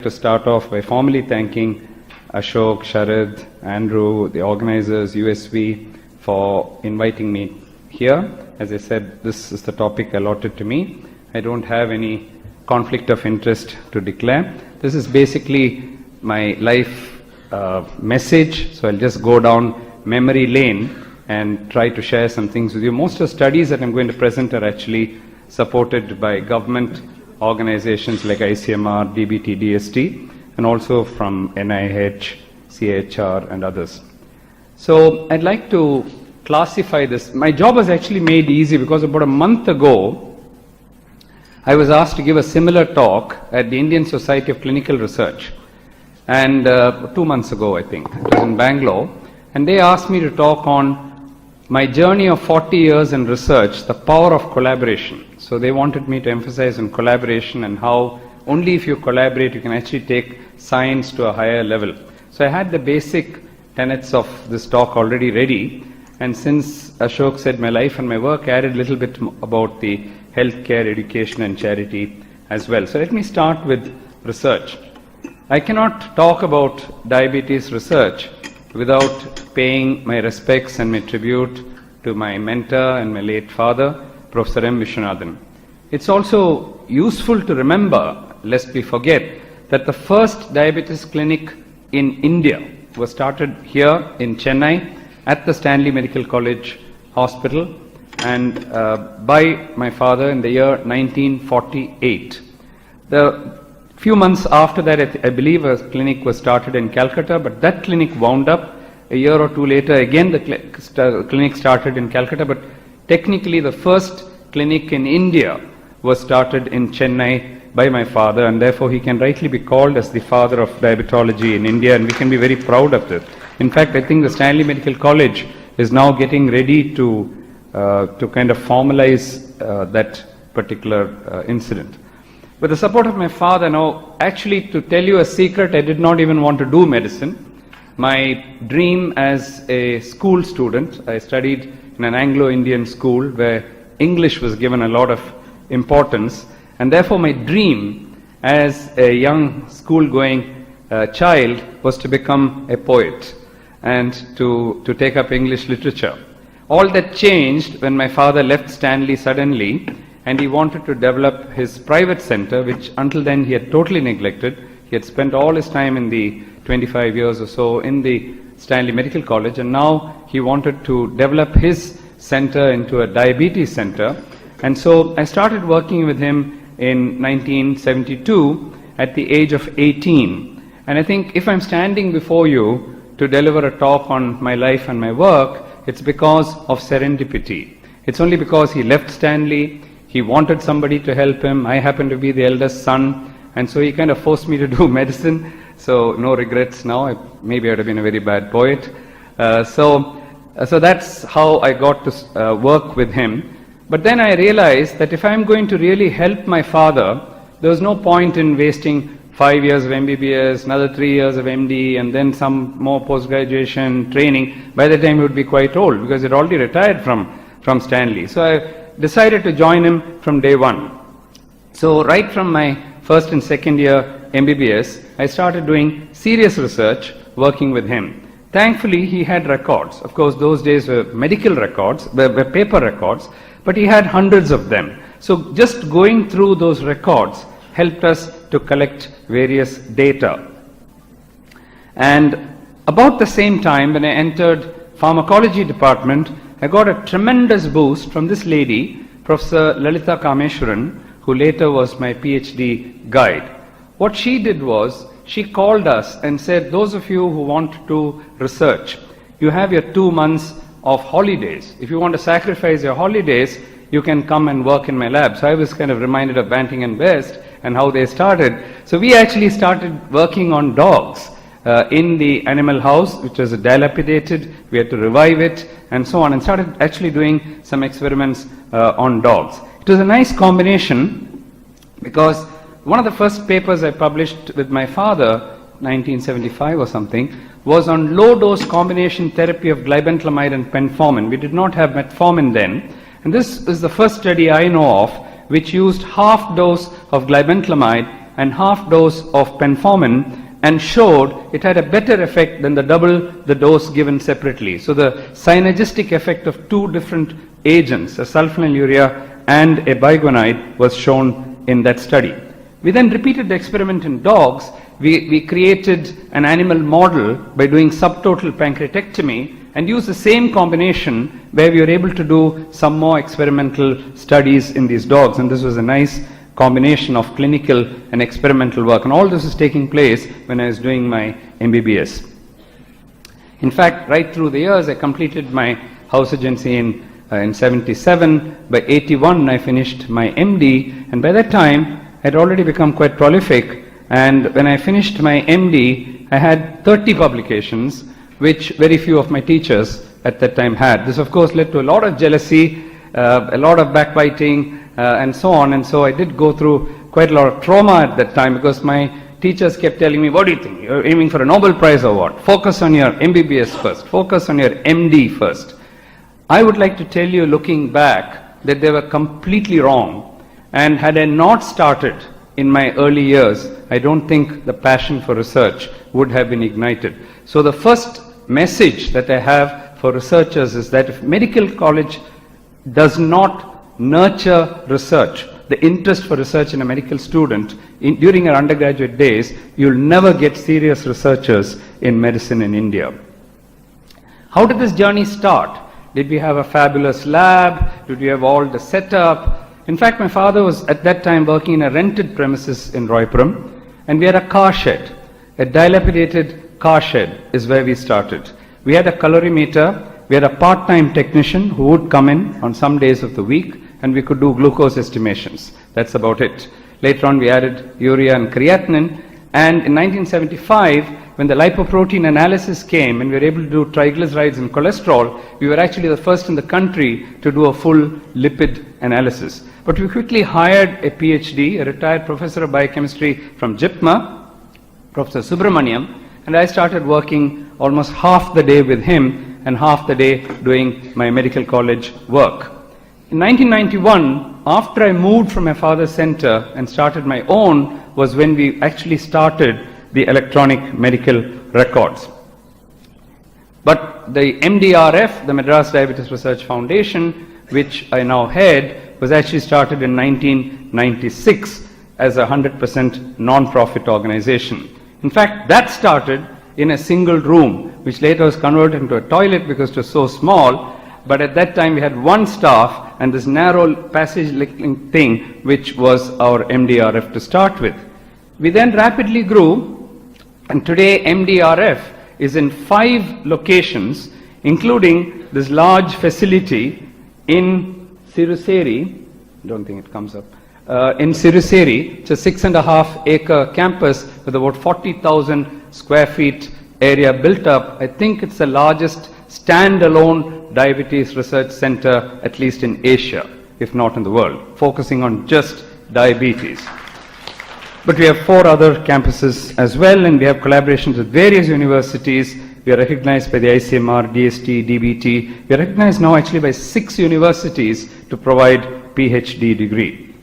To start off by formally thanking Ashok, Sharad, Andrew, the organizers, USV, for inviting me here. As I said, this is the topic allotted to me. I don't have any conflict of interest to declare. This is basically my life message, so I'll just go down memory lane and try to share some things with you. Most of the studies that I'm going to present are actually supported by government organizations like ICMR, DBT, DST, and also from NIH, CHR, and others. So I'd like to classify this. My job was actually made easy because about a month ago, I was asked to give a similar talk at the Indian Society of Clinical Research. And 2 months ago, I think, it was in Bangalore. And they asked me to talk on my journey of 40 years in research, the power of collaboration. So they wanted me to emphasize on collaboration and how only if you collaborate you can actually take science to a higher level. So I had the basic tenets of this talk already ready, and since Ashok said my life and my work, I added a little bit about the healthcare, education and charity as well. So let me start with research. I cannot talk about diabetes research without paying my respects and my tribute to my mentor and my late father, Professor M. Vishwanathan. It's also useful to remember, lest we forget, that the first diabetes clinic in India was started here in Chennai at the Stanley Medical College Hospital and by my father in the year 1948. The few months after that, I believe a clinic was started in Calcutta, but that clinic wound up. A year or two later, again the clinic started in Calcutta, but technically the first clinic in India was started in Chennai by my father, and therefore he can rightly be called as the father of diabetology in India, and we can be very proud of it. In fact, I think the Stanley Medical College is now getting ready to kind of formalize that particular incident. With the support of my father, now actually to tell you a secret, I did not even want to do medicine. My dream as a school student, I studied in an Anglo-Indian school where English was given a lot of importance, and therefore my dream as a young school-going child was to become a poet and to take up English literature. All that changed when my father left Stanley suddenly, and he wanted to develop his private center, which until then he had totally neglected. He had spent all his time in the 25 years or so in the Stanley Medical College, and now he wanted to develop his center into a diabetes center. And so I started working with him in 1972 at the age of 18. And I think if I'm standing before you to deliver a talk on my life and my work, it's because of serendipity. It's only because he left Stanley, he wanted somebody to help him. I happened to be the eldest son, and so he kind of forced me to do medicine. So no regrets now. Maybe I would have been a very bad poet. So that's how I got to work with him. But then I realized that if I'm going to really help my father, there was no point in wasting 5 years of MBBS, another 3 years of MD, and then some more post-graduation training. By the time he would be quite old, because he'd already retired from Stanley. So I decided to join him from day one. So right from my first and second year MBBS, I started doing serious research working with him. Thankfully, he had records. Of course, those days were medical records, were paper records, but he had hundreds of them. So just going through those records helped us to collect various data. And about the same time, when I entered pharmacology department, I got a tremendous boost from this lady, Professor Lalitha Kameshwaran, who later was my PhD guide. What she did was, she called us and said, those of you who want to research, you have your 2 months of holidays. If you want to sacrifice your holidays, you can come and work in my lab. So I was kind of reminded of Banting and Best and how they started. So we actually started working on dogs in the animal house, which was dilapidated. We had to revive it and so on, and started actually doing some experiments on dogs. It was a nice combination because one of the first papers I published with my father, 1975 or something, was on low-dose combination therapy of glibenclamide and penformin. We did not have metformin then, and this is the first study I know of which used half dose of glibenclamide and half dose of penformin and showed it had a better effect than the double the dose given separately. So the synergistic effect of two different agents, a sulfonylurea and a biguanide, was shown in that study. We then repeated the experiment in dogs. We created an animal model by doing subtotal pancreatectomy and used the same combination where we were able to do some more experimental studies in these dogs, and this was a nice combination of clinical and experimental work, and all this is taking place when I was doing my MBBS. In fact, right through the years, I completed my house agency in 77. By 81, I finished my MD, and by that time, I had already become quite prolific, and when I finished my MD, I had 30 publications, which very few of my teachers at that time had. This, of course, led to a lot of jealousy, a lot of backbiting, and so on. And so I did go through quite a lot of trauma at that time, because my teachers kept telling me, what do you think? You're aiming for a Nobel Prize or what? Focus on your MBBS first. Focus on your MD first. I would like to tell you, looking back, that they were completely wrong. And had I not started in my early years, I don't think the passion for research would have been ignited. So the first message that I have for researchers is that if medical college does not nurture research, the interest for research in a medical student during our undergraduate days, you'll never get serious researchers in medicine in India. How did this journey start? Did we have a fabulous lab? Did we have all the setup? In fact, my father was at that time working in a rented premises in Roipuram, and we had a car shed. A dilapidated car shed is where we started. We had a calorimeter. We had a part-time technician who would come in on some days of the week, and we could do glucose estimations. That's about it. Later on, we added urea and creatinine. And in 1975, when the lipoprotein analysis came and we were able to do triglycerides and cholesterol, we were actually the first in the country to do a full lipid analysis. But we quickly hired a PhD, a retired professor of biochemistry from JIPMA, Professor Subramaniam, and I started working almost half the day with him and half the day doing my medical college work. In 1991, after I moved from my father's center and started my own, was when we actually started the electronic medical records. But the MDRF, the Madras Diabetes Research Foundation, which I now head, was actually started in 1996 as a 100% non-profit organization. In fact, that started in a single room, which later was converted into a toilet because it was so small. But at that time, we had one staff and this narrow passage-link thing, which was our MDRF to start with. We then rapidly grew, and today MDRF is in 5 locations, including this large facility in Siruseri. Don't think it comes up. In Siruseri, it's a 6.5-acre campus with about 40,000 square feet area built up. I think it's the largest standalone diabetes research center, at least in Asia, if not in the world, focusing on just diabetes. But we have 4 other campuses as well, and we have collaborations with various universities. We are recognized by the ICMR, DST, DBT. We are recognized now actually by 6 universities to provide PhD degree.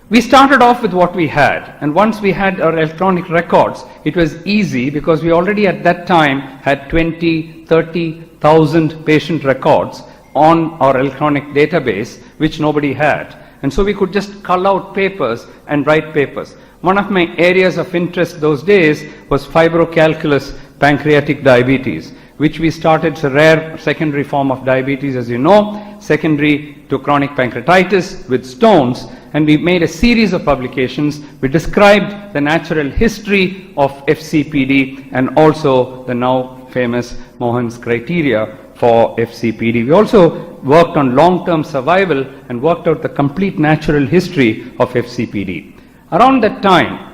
We started off with what we had, and once we had our electronic records, it was easy because we already at that time had 20, 30,000 patient records on our electronic database, which nobody had. And so we could just cull out papers and write papers. One of my areas of interest those days was fibrocalculus pancreatic diabetes, which we started. It's a rare secondary form of diabetes, as you know, secondary to chronic pancreatitis with stones. And we made a series of publications. We described the natural history of FCPD and also the now famous Mohan's criteria for FCPD. We also worked on long-term survival and worked out the complete natural history of FCPD. Around that time,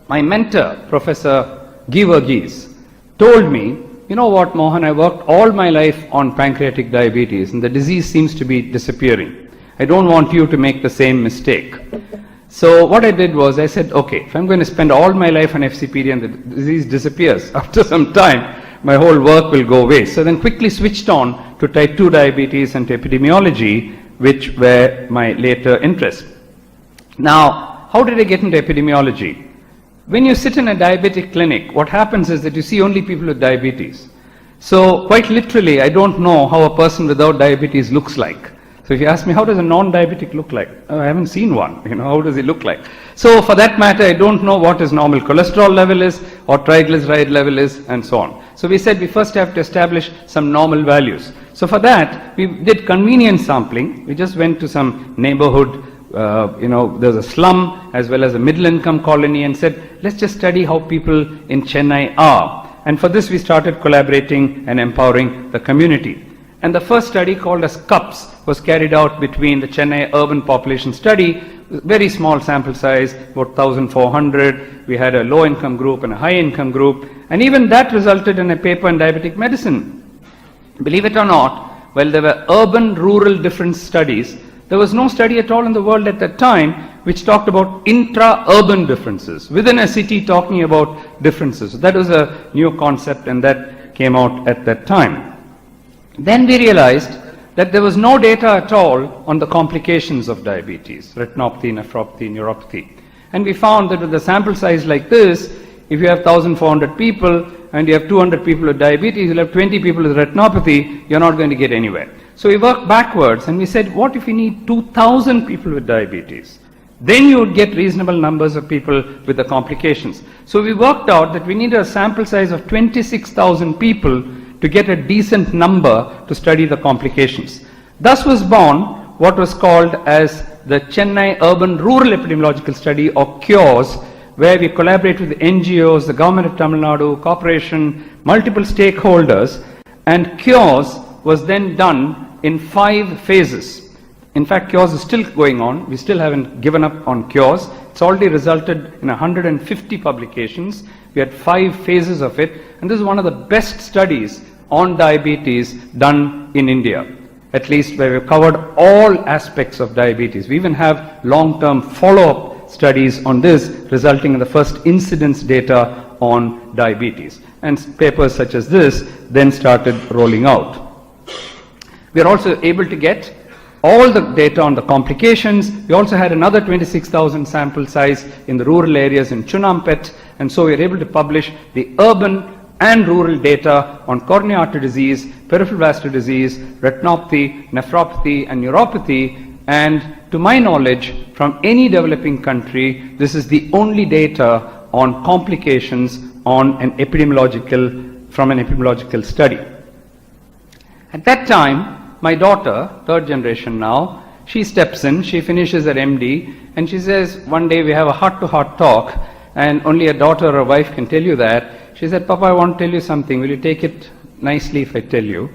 my mentor, Professor Giverghese, told me, you know what, Mohan, I worked all my life on pancreatic diabetes and the disease seems to be disappearing. I don't want you to make the same mistake. So what I did was I said, okay, if I'm going to spend all my life on FCPD and the disease disappears, after some time, my whole work will go away. So then quickly switched on to type 2 diabetes and to epidemiology, which were my later interests. Now, how did I get into epidemiology? When you sit in a diabetic clinic, what happens is that you see only people with diabetes. So quite literally, I don't know how a person without diabetes looks like. So if you ask me, how does a non-diabetic look like? Oh, I haven't seen one. How does he look like? So for that matter, I don't know what his normal cholesterol level is or triglyceride level is and so on. So we said we first have to establish some normal values. So for that, we did convenience sampling. We just went to some neighborhood, there's a slum as well as a middle income colony and said, let's just study how people in Chennai are. And for this, we started collaborating and empowering the community. And the first study, called as CUPS, was carried out between the Chennai Urban Population Study, very small sample size, about 1,400. We had a low-income group and a high-income group. And even that resulted in a paper in diabetic medicine. Believe it or not, while there were urban-rural difference studies, there was no study at all in the world at that time which talked about intra-urban differences, within a city talking about differences. So that was a new concept, and that came out at that time. Then we realized that there was no data at all on the complications of diabetes, retinopathy, nephropathy, neuropathy. And we found that with a sample size like this, if you have 1,400 people and you have 200 people with diabetes, you'll have 20 people with retinopathy, you're not going to get anywhere. So we worked backwards and we said, what if we need 2,000 people with diabetes? Then you would get reasonable numbers of people with the complications. So we worked out that we needed a sample size of 26,000 people to get a decent number to study the complications. Thus was born what was called as the Chennai Urban Rural Epidemiological Study, or CURES, where we collaborate with the NGOs, the government of Tamil Nadu, corporation, multiple stakeholders, and CURES was then done in 5 phases. In fact, CURES is still going on. We still haven't given up on CURES. It's already resulted in 150 publications. We had 5 phases of it, and this is one of the best studies on diabetes done in India, at least where we've covered all aspects of diabetes. We even have long-term follow-up studies on this, resulting in the first incidence data on diabetes. And papers such as this then started rolling out. We are also able to get all the data on the complications. We also had another 26,000 sample size in the rural areas in Chunampet, and so we are able to publish the urban and rural data on coronary artery disease, peripheral vascular disease, retinopathy, nephropathy, and neuropathy. And to my knowledge, from any developing country, this is the only data on complications on an from an epidemiological study. At that time, my daughter, 3rd generation now, she steps in, she finishes her MD, and she says, one day we have a heart-to-heart talk, and only a daughter or a wife can tell you that. She said, Papa, I want to tell you something. Will you take it nicely if I tell you?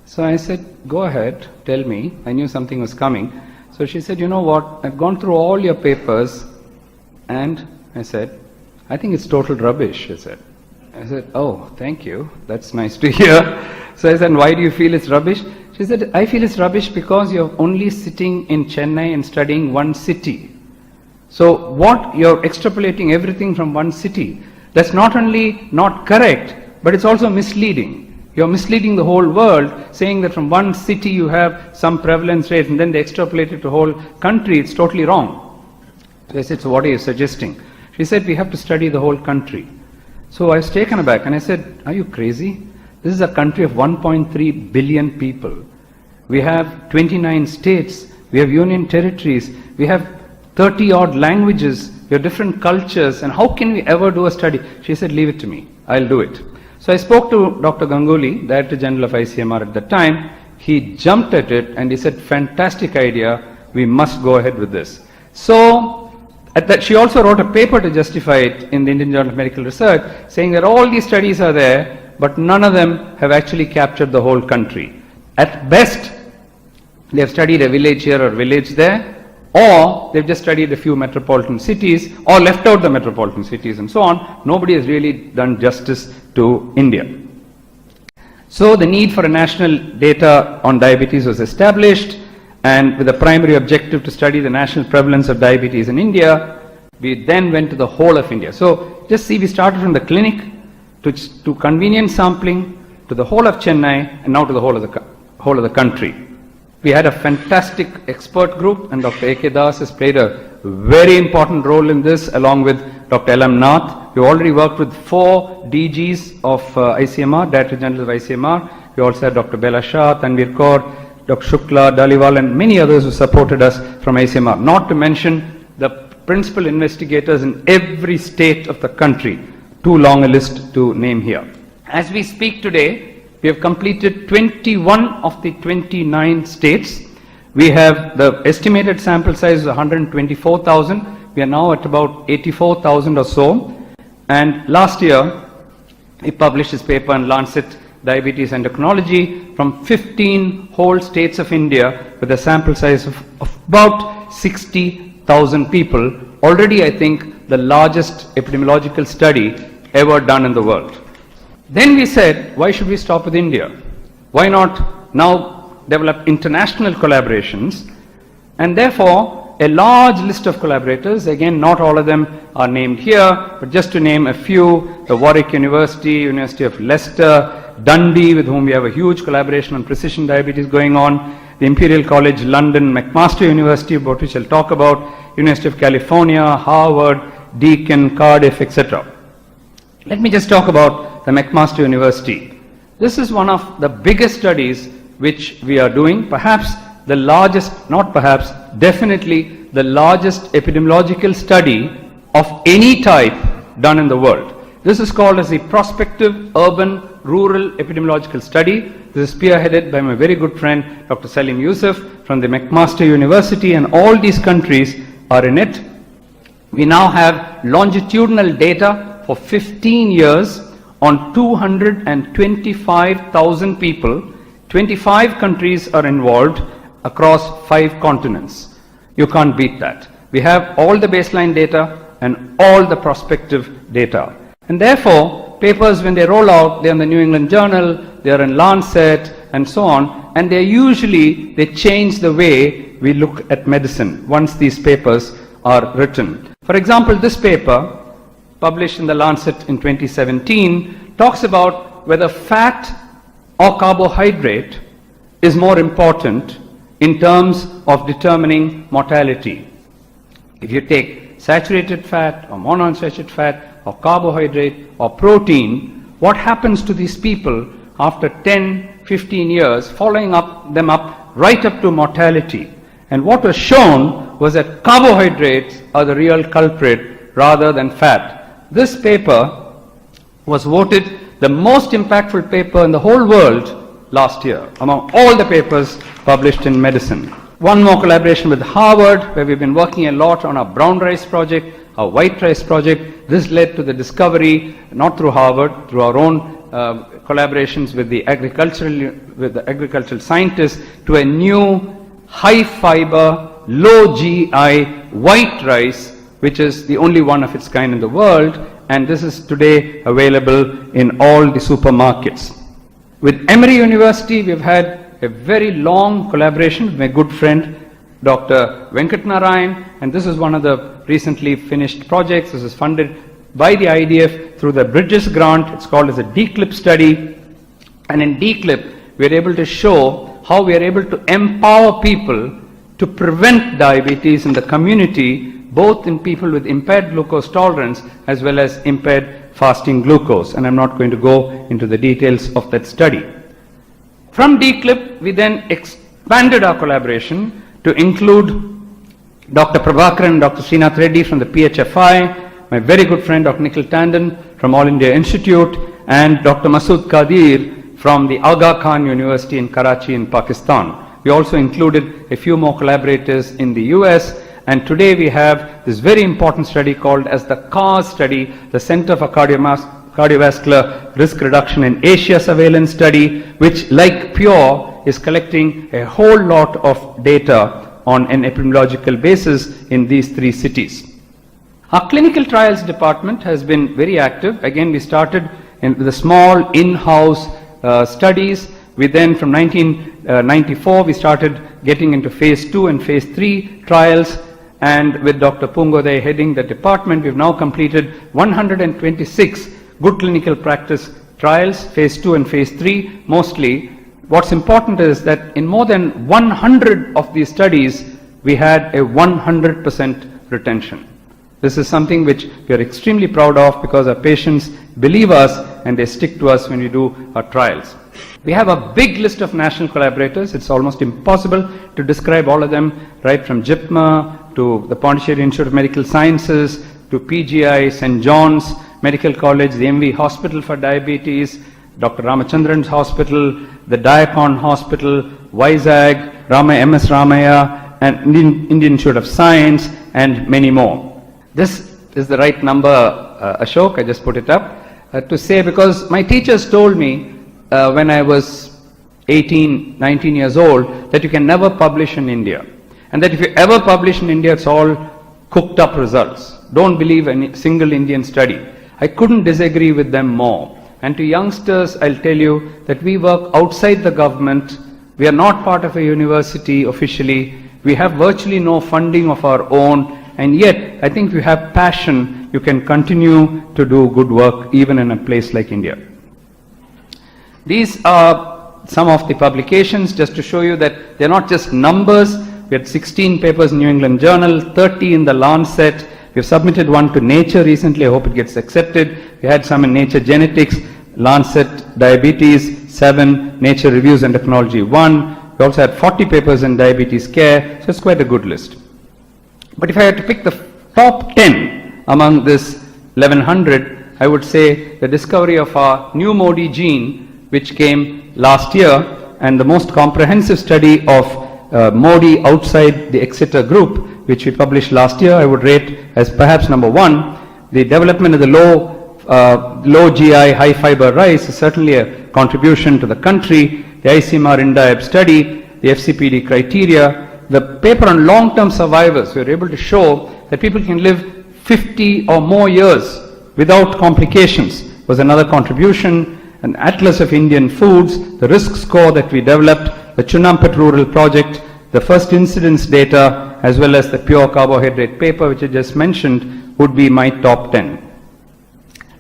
So I said, go ahead, tell me. I knew something was coming. So she said, you know what, I've gone through all your papers, and I said, I think it's total rubbish, she said. I said, oh, thank you. That's nice to hear. So I said, why do you feel it's rubbish? She said, I feel it's rubbish because you're only sitting in Chennai and studying one city. So what, you're extrapolating everything from one city. That's not only not correct, but it's also misleading. You're misleading the whole world, saying that from one city you have some prevalence rate and then they extrapolate it to the whole country. It's totally wrong. So I said, so what are you suggesting? She said, we have to study the whole country. So I was taken aback and I said, are you crazy? This is a country of 1.3 billion people. We have 29 states. We have union territories. We have 30 odd languages. We have different cultures, and how can we ever do a study? She said, leave it to me, I'll do it. So I spoke to Dr. Ganguly, Director General of ICMR at that time. He jumped at it and he said, fantastic idea, we must go ahead with this. So at that, she also wrote a paper to justify it in the Indian Journal of Medical Research, saying that all these studies are there, but none of them have actually captured the whole country. At best, they have studied a village here or village there, or they've just studied a few metropolitan cities, or left out the metropolitan cities and so on. Nobody has really done justice to India. So the need for a national data on diabetes was established, and with a primary objective to study the national prevalence of diabetes in India, we then went to the whole of India. So just see, we started from the clinic to convenience sampling, to the whole of Chennai, and now to the whole of the country. We had a fantastic expert group, and Dr. A.K. Das has played a very important role in this, along with Dr. L.M. Nath. We already worked with 4 DGs of ICMR, Director General of ICMR. We also had Dr. Bela Shah, Tanvir Kaur, Dr. Shukla, Daliwal, and many others who supported us from ICMR. Not to mention the principal investigators in every state of the country. Too long a list to name here. As we speak today, we have completed 21 of the 29 states. We have the estimated sample size is 124,000. We are now at about 84,000 or so. And last year, he published his paper in Lancet Diabetes Endocrinology from 15 whole states of India with a sample size of about 60,000 people. Already, I think, the largest epidemiological study ever done in the world. Then we said, why should we stop with India? Why not now develop international collaborations? And therefore, a large list of collaborators, again, not all of them are named here, but just to name a few, the Warwick University, University of Leicester, Dundee, with whom we have a huge collaboration on precision diabetes going on, the Imperial College London, McMaster University, about which I'll talk about, University of California, Harvard, Deakin, Cardiff, etc. Let me just talk about the McMaster University. This is one of the biggest studies which we are doing, perhaps the largest, not perhaps, definitely the largest epidemiological study of any type done in the world. This is called as the Prospective Urban Rural Epidemiological Study. This is spearheaded by my very good friend Dr. Salim Yusuf from the McMaster University, and all these countries are in it. We now have longitudinal data for 15 years on 225,000 people. 25 countries are involved across 5 continents. You can't beat that. We have all the baseline data and all the prospective data. And therefore, papers, when they roll out, they're in the New England Journal, they're in Lancet, and so on, and they change the way we look at medicine once these papers are written. For example, this paper, published in the Lancet in 2017, talks about whether fat or carbohydrate is more important in terms of determining mortality. If you take saturated fat or monounsaturated fat or carbohydrate or protein, what happens to these people after 10, 15 years, following them up right up to mortality? And what was shown was that carbohydrates are the real culprit rather than fat. This paper was voted the most impactful paper in the whole world last year, among all the papers published in medicine. One more collaboration with Harvard, where we've been working a lot on our brown rice project, our white rice project. This led to the discovery, not through Harvard, through our own collaborations with the agricultural scientists, to a new high fiber, low GI white rice, which is the only one of its kind in the world, and this is today available in all the supermarkets. With Emory University, we've had a very long collaboration with my good friend Dr. Venkatnarayan, and this is one of the recently finished projects. This is funded by the IDF through the Bridges grant. It's called as a DCLIP study, and in DCLIP we are able to show how we are able to empower people to prevent diabetes in the community, both in people with impaired glucose tolerance as well as impaired fasting glucose, and I'm not going to go into the details of that study. From DCLIP, we then expanded our collaboration to include Dr. Prabhakaran and Dr. Srinath Reddy from the PHFI, my very good friend Dr. Nikhil Tandon from All India Institute, and Dr. Masood Qadir from the Aga Khan University in Karachi in Pakistan. We also included a few more collaborators in the US, and today we have this very important study called as the CARS study, the Center for Cardiovascular Risk Reduction in Asia Surveillance Study, which, like PURE, is collecting a whole lot of data on an epidemiological basis in these 3 cities. Our clinical trials department has been very active. Again, we started with the small in-house studies. We then, from 1994, we started getting into phase 2 and phase 3 trials. And with Dr. Pungoday heading the department, we've now completed 126 good clinical practice trials, phase 2 and phase 3 mostly. What's important is that in more than 100 of these studies, we had a 100% retention. This is something which we are extremely proud of because our patients believe us and they stick to us when we do our trials. We have a big list of national collaborators. It's almost impossible to describe all of them, right from JIPMER to the Pondicherry Institute of Medical Sciences to PGI, St. John's Medical College, the MV Hospital for Diabetes, Dr. Ramachandran's Hospital, the Diapon Hospital, Vizag, MS Ramaya, and Indian Institute of Science, and many more. This is the right number, Ashok, I just put it up, to say because my teachers told me when I was 18, 19 years old that you can never publish in India. And that if you ever publish in India, it's all cooked up results. Don't believe any single Indian study. I couldn't disagree with them more. And to youngsters, I'll tell you that we work outside the government. We are not part of a university officially. We have virtually no funding of our own. And yet, I think if you have passion, you can continue to do good work even in a place like India. These are some of the publications just to show you that they're not just numbers. We had 16 papers in New England Journal, 30 in the Lancet. We've submitted one to Nature recently. I hope it gets accepted. We had some in Nature Genetics, Lancet Diabetes, 7, Nature Reviews and Technology 1. We also had 40 papers in diabetes care. So it's quite a good list. But if I had to pick the top 10 among this 1100, I would say the discovery of our new Modi gene, which came last year, and the most comprehensive study of Modi outside the Exeter group, which we published last year, I would rate as perhaps number 1. The development of the low GI, high fiber rice is certainly a contribution to the country. The ICMR INDIAB study, the FCPD criteria, the paper on long-term survivors, we were able to show that people can live 50 or more years without complications, was another contribution. An Atlas of Indian Foods, the risk score that we developed, the Chunampet Rural Project, the first incidence data, as well as the pure carbohydrate paper, which I just mentioned, would be my top 10.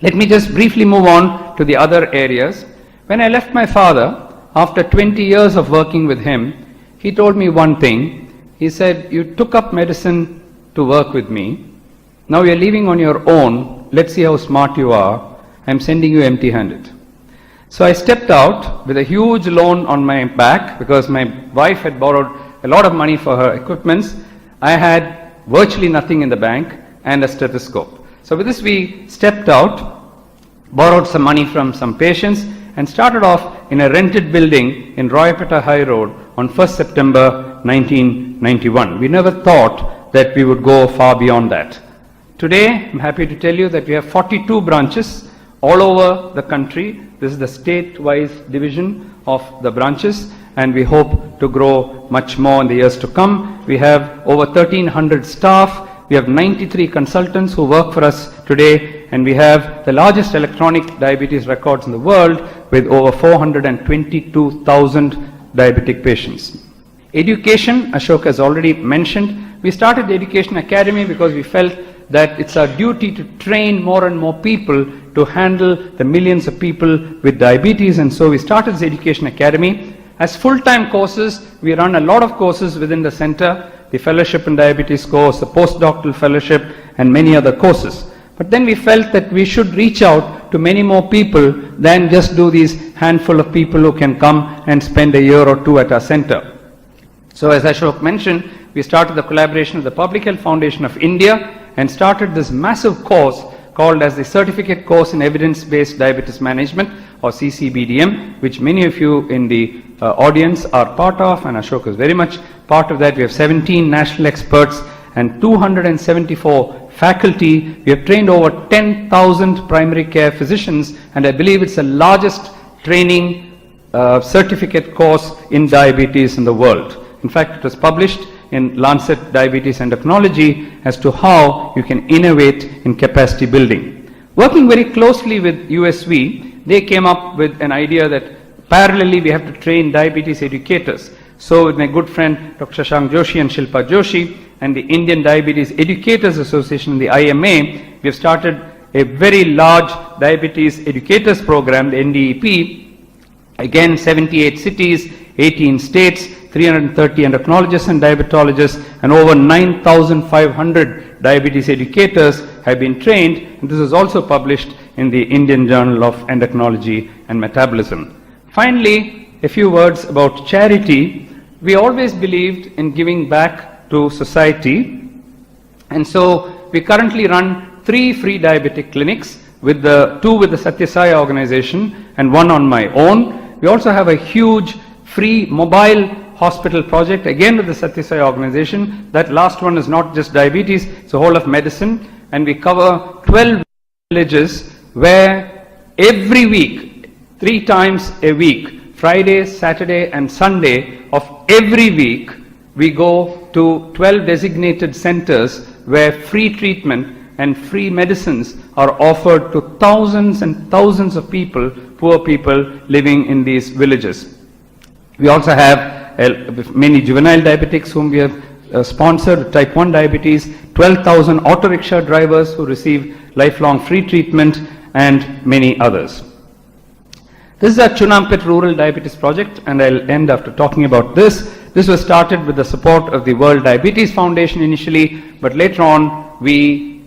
Let me just briefly move on to the other areas. When I left my father, after 20 years of working with him, he told me one thing. He said, "You took up medicine to work with me. Now you're leaving on your own. Let's see how smart you are. I'm sending you empty-handed." So I stepped out with a huge loan on my back because my wife had borrowed a lot of money for her equipments. I had virtually nothing in the bank and a stethoscope. So with this we stepped out, borrowed some money from some patients and started off in a rented building in Royapeta High Road on 1st September 1991. We never thought that we would go far beyond that. Today, I'm happy to tell you that we have 42 branches all over the country. This is the state-wise division of the branches, and we hope to grow much more in the years to come. We have over 1,300 staff. We have 93 consultants who work for us today, and we have the largest electronic diabetes records in the world with over 422,000 diabetic patients. Education, Ashok has already mentioned. We started the Education Academy because we felt that it's our duty to train more and more people to handle the millions of people with diabetes, and so we started this Education Academy. As full-time courses, we run a lot of courses within the center, the Fellowship in Diabetes course, the Postdoctoral Fellowship, and many other courses. But then we felt that we should reach out to many more people than just do these handful of people who can come and spend a year or two at our center. So as Ashok mentioned, we started the collaboration with the Public Health Foundation of India and started this massive course called as the Certificate Course in Evidence-Based Diabetes Management, or CCBDM, which many of you in the audience are part of, and Ashok is very much part of that. We have 17 national experts and 274 faculty. We have trained over 10,000 primary care physicians, and I believe it's the largest training certificate course in diabetes in the world. In fact, it was published in Lancet Diabetes Endocrinology as to how you can innovate in capacity building. Working very closely with USV, they came up with an idea that parallelly we have to train diabetes educators. So with my good friend Dr. Shashank Joshi and Shilpa Joshi and the Indian Diabetes Educators Association, the IMA, we have started a very large diabetes educators program, the NDEP. Again, 78 cities, 18 states, 330 endocrinologists and diabetologists, and over 9,500 diabetes educators have been trained, and this is also published in the Indian Journal of Endocrinology and Metabolism. Finally, a few words about charity. We always believed in giving back to society, and so we currently run 3 free diabetic clinics, with the 2 with the Satya Sai organization and 1 on my own. We also have a huge free mobile hospital project, again with the Satya Sai organization. That last one is not just diabetes, it's a whole of medicine, and we cover 12 villages where every week, 3 times a week, Friday, Saturday and Sunday of every week, we go to 12 designated centers where free treatment and free medicines are offered to thousands and thousands of people, poor people living in these villages. We also have many juvenile diabetics whom we have sponsored, type 1 diabetes, 12,000 auto rickshaw drivers who receive lifelong free treatment, and many others. This is our Chunampet Rural Diabetes Project, and I'll end after talking about this. This was started with the support of the World Diabetes Foundation initially, but later on we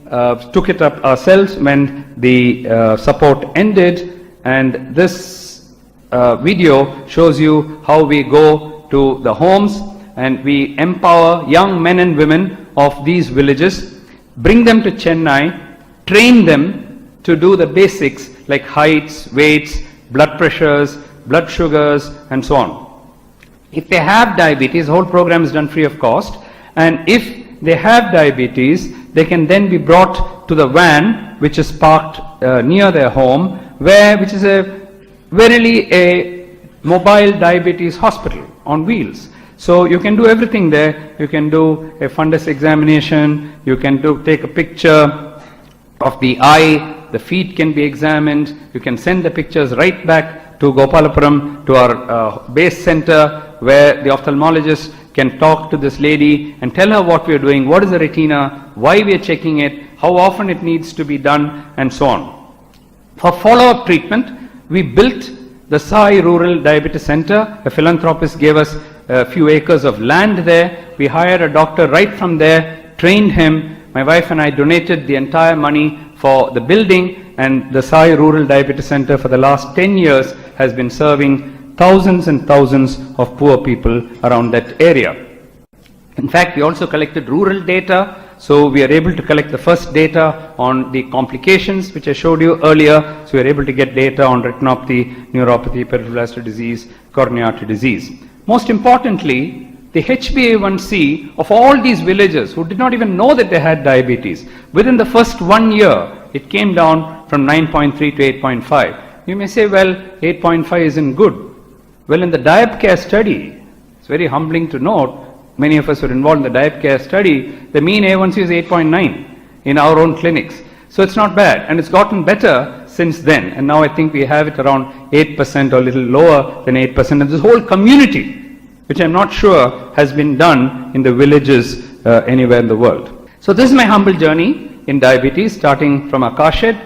took it up ourselves when the support ended, and this video shows you how we go to the homes and we empower young men and women of these villages, bring them to Chennai, train them to do the basics like heights, weights, blood pressures, blood sugars, and so on. If they have diabetes, the whole program is done free of cost, and if they have diabetes, they can then be brought to the van which is parked near their home, which is verily a mobile diabetes hospital on wheels. So you can do everything there. You can do a fundus examination, you can take a picture of the eye, the feet can be examined, you can send the pictures right back to Gopalapuram, to our base center, where the ophthalmologist can talk to this lady and tell her what we are doing, what is the retina, why we are checking it, how often it needs to be done, and so on. For follow-up treatment, we built the Sai Rural Diabetes Center. A philanthropist gave us a few acres of land there. We hired a doctor right from there, trained him. My wife and I donated the entire money for the building, and the Sai Rural Diabetes Center for the last 10 years has been serving thousands and thousands of poor people around that area. In fact, we also collected rural data, so we are able to collect the first data on the complications which I showed you earlier. So we are able to get data on retinopathy, neuropathy, peripheral vascular disease, coronary artery disease. Most importantly, the HbA1c of all these villagers who did not even know that they had diabetes, within the first 1 year, it came down from 9.3 to 8.5. You may say, well, 8.5 isn't good. Well, in the DiabCare study, it's very humbling to note, many of us were involved in the DiabCare study, the mean A1C is 8.9 in our own clinics. So it's not bad, and it's gotten better since then. And now I think we have it around 8% or a little lower than 8%. And this whole community, which I'm not sure has been done in the villages anywhere in the world. So this is my humble journey in diabetes, starting from Akashed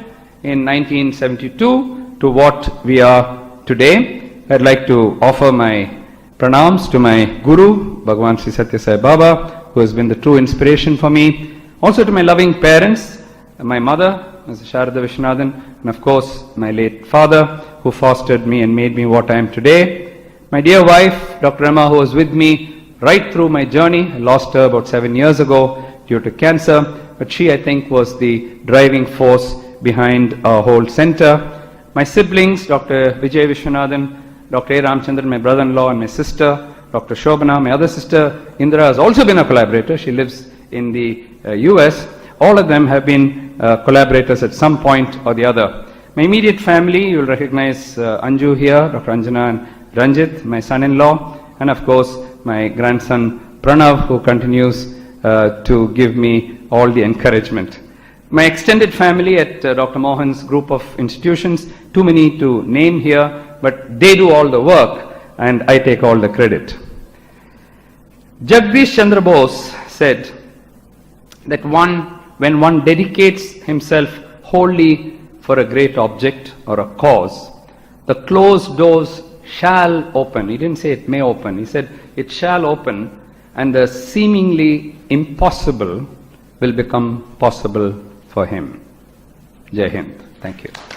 in 1972 to what we are today. I'd like to offer my pranams to my Guru, Bhagavan Sri Satya Sai Baba, who has been the true inspiration for me. Also to my loving parents, my mother, Mrs. Sharada Vishwanathan, and of course my late father, who fostered me and made me what I am today. My dear wife, Dr. Emma, who was with me right through my journey. I lost her about 7 years ago due to cancer, but she, I think, was the driving force behind our whole center. My siblings, Dr. Vijay Vishwanathan, Dr. A. Ramchandran, my brother-in-law, and my sister, Dr. Shobana. My other sister, Indra, has also been a collaborator. She lives in the US. All of them have been collaborators at some point or the other. My immediate family, you will recognize Anju here, Dr. Anjana and Ranjit, my son-in-law, and of course my grandson Pranav, who continues to give me all the encouragement. My extended family at Dr. Mohan's group of institutions, too many to name here, but they do all the work and I take all the credit. Jagdish Chandra Bose said that when one dedicates himself wholly for a great object or a cause, the closed doors shall open. He didn't say it may open. He said it shall open, and the seemingly impossible will become possible for him. Jai Hind. Thank you.